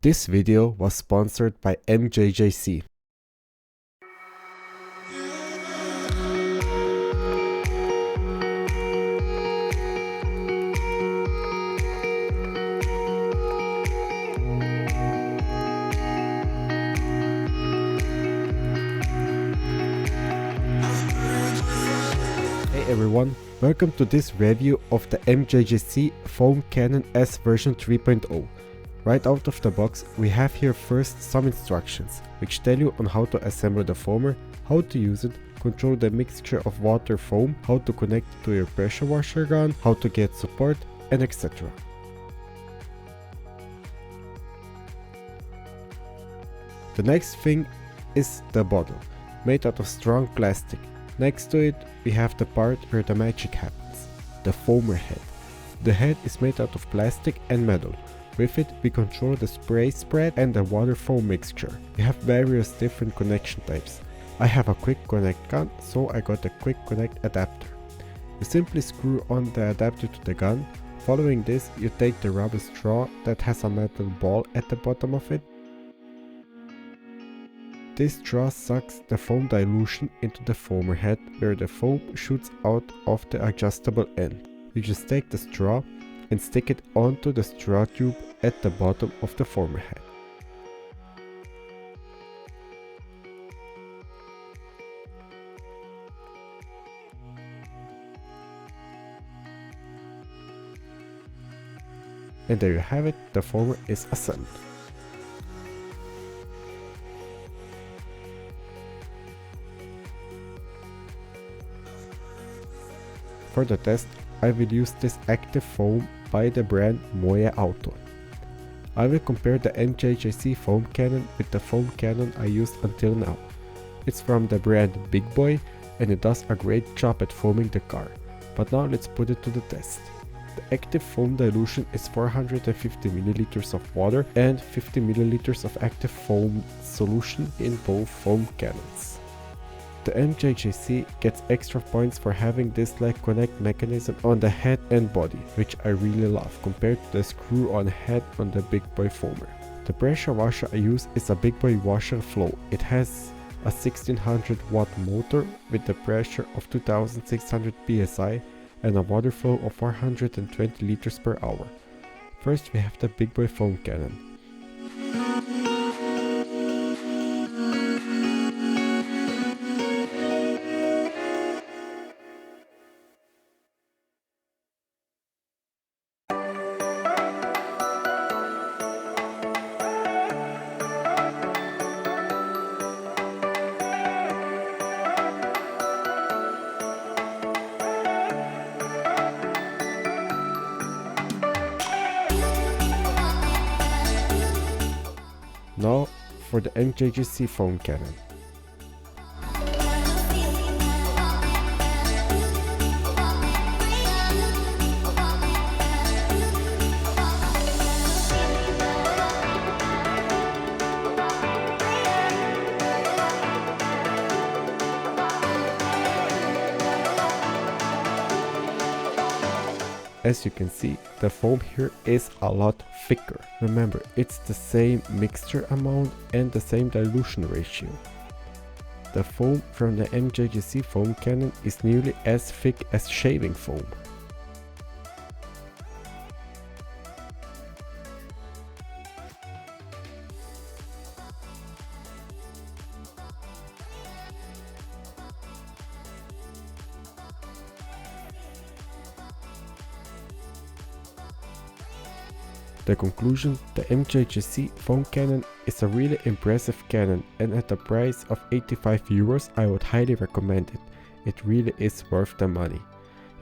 This video was sponsored by MJJC. Hey everyone, welcome to this review of the MJJC Foam Cannon S version 3.0. Right out of the box, we have here first some instructions, which tell you on how to assemble the foamer, how to use it, control the mixture of water foam, how to connect it to your pressure washer gun, how to get support, and etc. The next thing is the bottle, made out of strong plastic. Next to it, we have the part where the magic happens, the foamer head. The head is made out of plastic and metal. With it, we control the spray spread and the water foam mixture. We have various different connection types. I have a quick connect gun, so I got a quick connect adapter. You simply screw on the adapter to the gun. Following this, you take the rubber straw that has a metal ball at the bottom of it. This straw sucks the foam dilution into the foamer head, where the foam shoots out of the adjustable end. You just take the straw and stick it onto the straw tube at the bottom of the foamer head. And there you have it, the foamer is assembled. For the test, I will use this active foam by the brand Moe Auto. I will compare the MJJC foam cannon with the foam cannon I used until now. It's from the brand Big Boy and it does a great job at foaming the car. But now let's put it to the test. The active foam dilution is 450 ml of water and 50 ml of active foam solution in both foam cannons. The MJJC gets extra points for having this like connect mechanism on the head and body, which I really love compared to the screw-on head on the Big Boy foamer. The pressure washer I use is a Big Boy washer flow. It has a 1600 watt motor with the pressure of 2600 psi and a water flow of 420 liters per hour. First we have the Big Boy foam cannon. Now for the MJJC foam cannon. As you can see, the foam here is a lot thicker. Remember, it's the same mixture amount and the same dilution ratio. The foam from the MJJC foam cannon is nearly as thick as shaving foam. The conclusion, the MJJC foam cannon is a really impressive cannon, and at the price of 85 euros I would highly recommend it. It really is worth the money.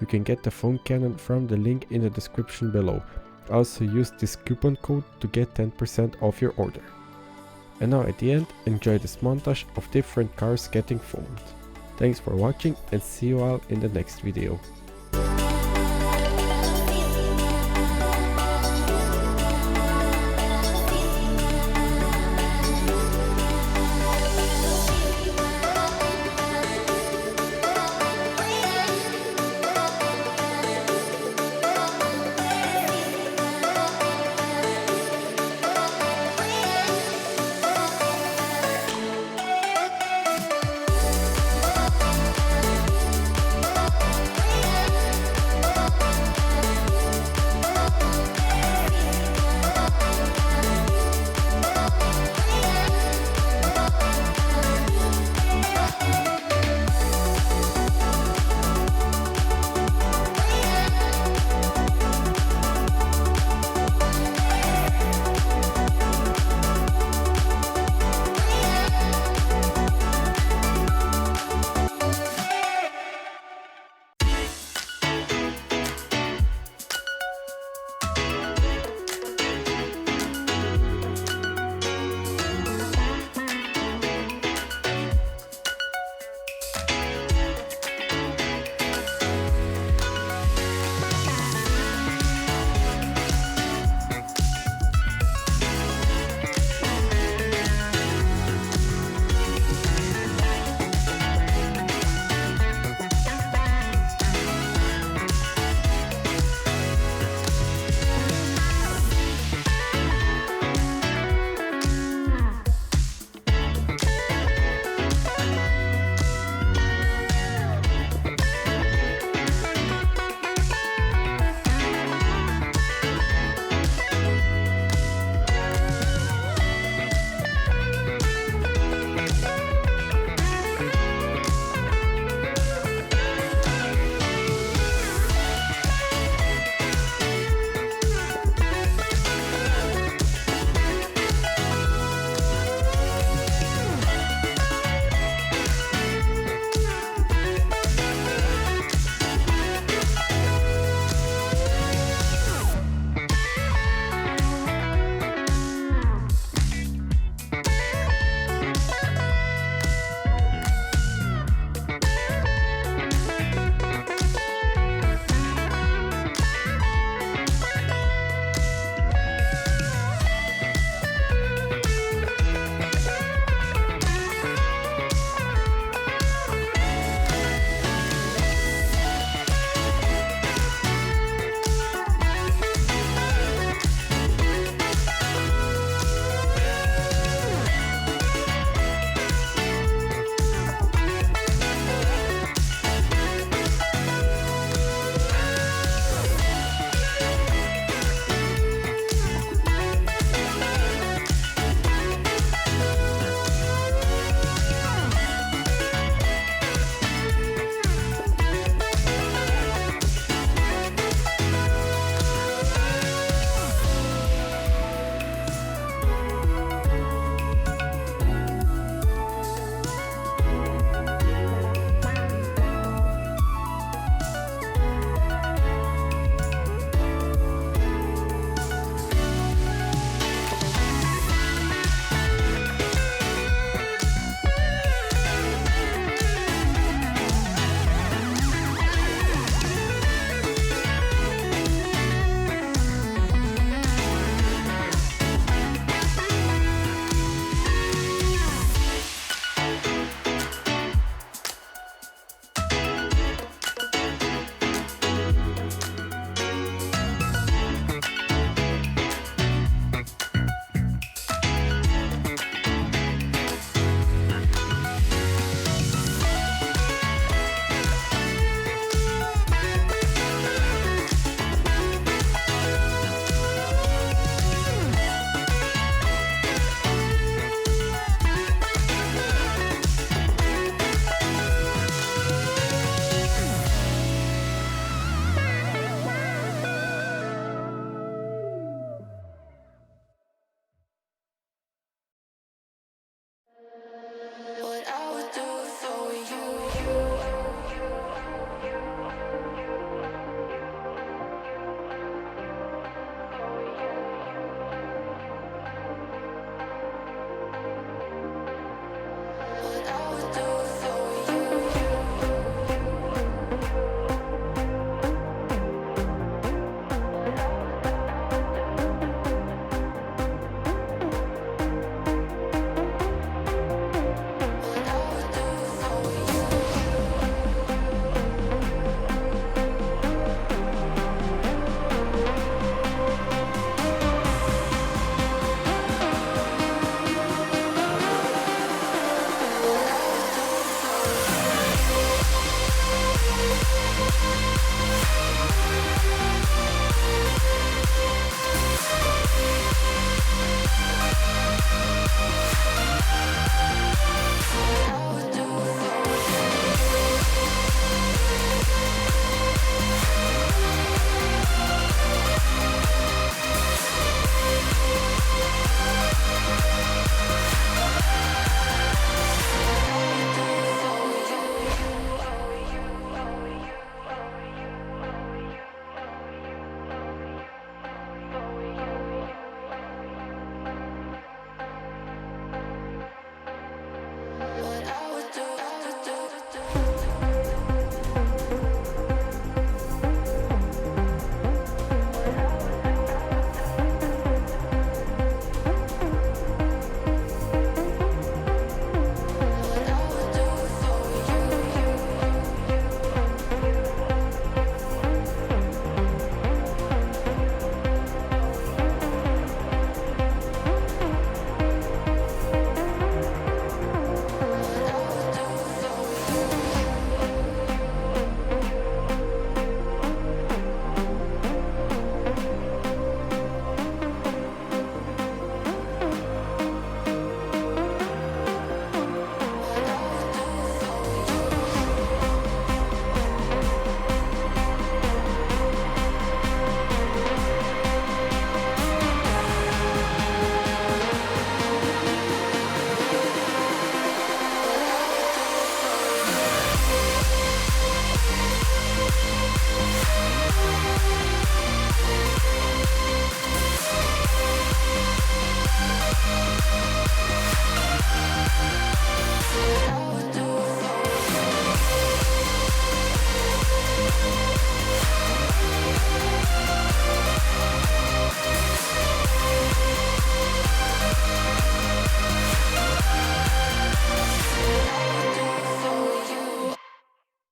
You can get the foam cannon from the link in the description below. Also use this coupon code to get 10% off your order. And now at the end, enjoy this montage of different cars getting foamed. Thanks for watching and see you all in the next video.